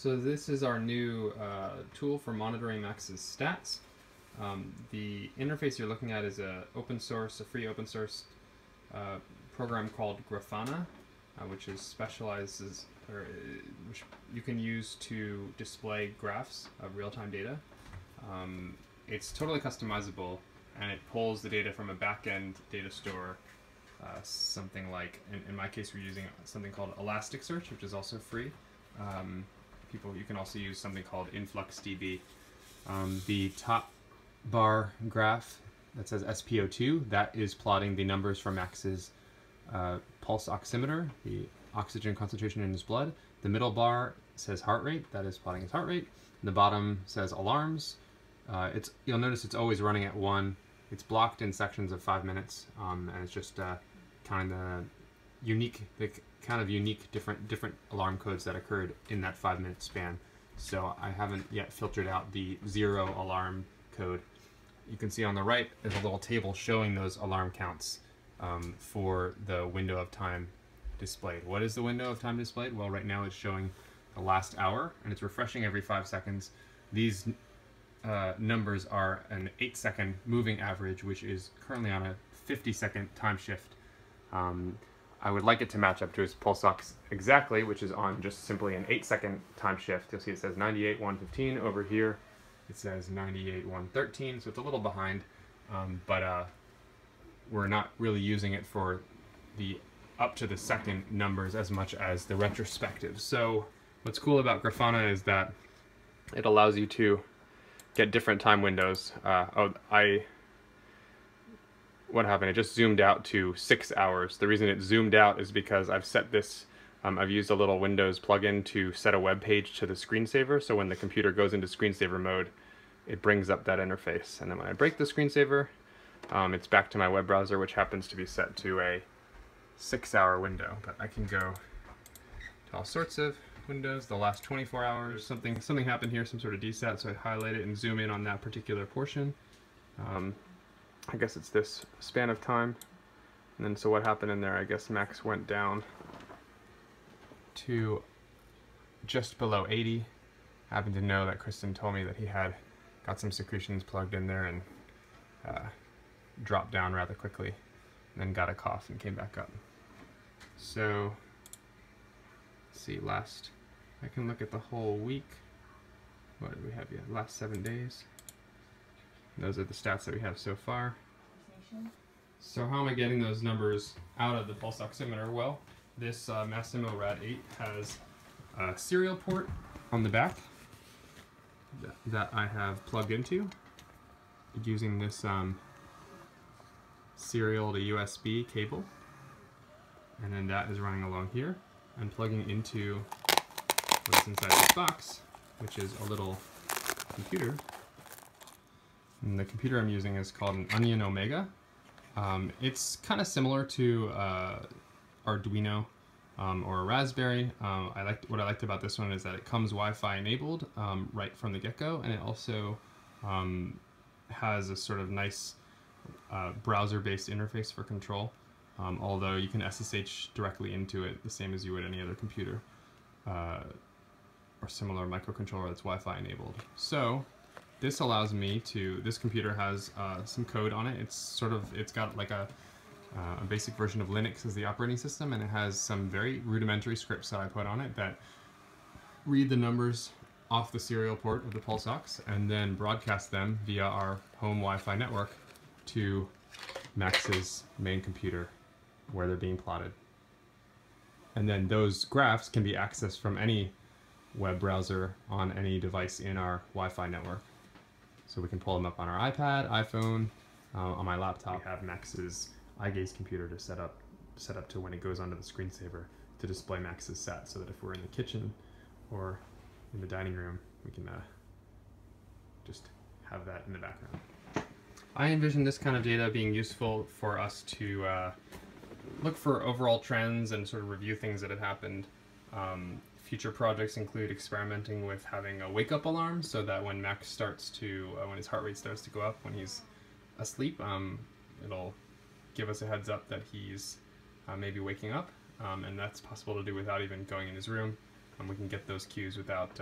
So this is our new tool for monitoring Max's stats. The interface you're looking at is a free open source program called Grafana, which you can use to display graphs of real-time data. It's totally customizable, and it pulls the data from a back-end data store. Something like, in my case, we're using something called ElasticSearch, which is also free. You can also use something called InfluxDB. The top bar graph that says SpO2, that is plotting the numbers for Max's pulse oximeter, the oxygen concentration in his blood. The middle bar says heart rate, that is plotting his heart rate. And the bottom says alarms. You'll notice it's always running at 1. It's blocked in sections of 5 minutes, and it's just kind of unique different alarm codes that occurred in that 5-minute span. So I haven't yet filtered out the 0 alarm code. You can see on the right there's a little table showing those alarm counts for the window of time displayed. What is the window of time displayed? Well, right now it's showing the last hour, and it's refreshing every 5 seconds. These numbers are an 8-second moving average, which is currently on a 50-second time shift. I would like it to match up to his pulse ox exactly, which is on just simply an 8-second time shift. You'll see it says 98.115 over here. It says 98.113, so it's a little behind, but we're not really using it for the up to the second numbers as much as the retrospective. So what's cool about Grafana is that it allows you to get different time windows. What happened? It just zoomed out to 6 hours. The reason it zoomed out is because I've set this, I've used a little Windows plugin to set a web page to the screensaver, so when the computer goes into screensaver mode, it brings up that interface. And then when I break the screensaver, it's back to my web browser, which happens to be set to a 6-hour window. But I can go to all sorts of windows, the last 24 hours, something happened here, some sort of DSAT, so I highlight it and zoom in on that particular portion. I guess it's this span of time. And then so what happened in there, I guess Max went down to just below 80. I happen to know that Kristen told me that he had got some secretions plugged in there and dropped down rather quickly, and then got a cough and came back up. So let's see, I can look at the whole week. What do we have here? Last 7 days. Those are the stats that we have so far. So how am I getting those numbers out of the pulse oximeter? Well, this Massimo Rad 8 has a serial port on the back that I have plugged into using this serial to USB cable. And then that is running along here and plugging into what's inside this box, which is a little computer. And the computer I'm using is called an Onion Omega. It's kind of similar to Arduino or a Raspberry. What I liked about this one is that it comes Wi-Fi enabled right from the get-go, and it also has a sort of nice browser-based interface for control, although you can SSH directly into it the same as you would any other computer or similar microcontroller that's Wi-Fi enabled. So this allows me to, this computer has some code on it. It's got like a basic version of Linux as the operating system, and it has some very rudimentary scripts that I put on it that read the numbers off the serial port of the pulse ox and then broadcast them via our home Wi-Fi network to Max's main computer where they're being plotted. And then those graphs can be accessed from any web browser on any device in our Wi-Fi network. So we can pull them up on our iPad, iPhone, on my laptop. We have Max's eye gaze computer to set up to when it goes onto the screensaver to display Max's stats, so that if we're in the kitchen or in the dining room, we can just have that in the background. I envision this kind of data being useful for us to look for overall trends and sort of review things that have happened. Future projects include experimenting with having a wake-up alarm, so that when Max starts to, when his heart rate starts to go up when he's asleep, it'll give us a heads up that he's maybe waking up, and that's possible to do without even going in his room. We can get those cues without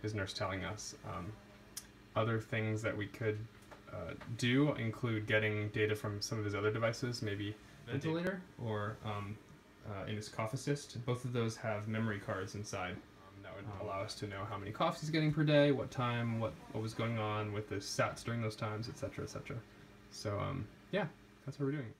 his nurse telling us. Other things that we could do include getting data from some of his other devices, maybe ventilator or in his cough assist. Both of those have memory cards inside that would allow us to know how many coughs he's getting per day, what time, what was going on with the sats during those times, etc., etc. So yeah, that's what we're doing.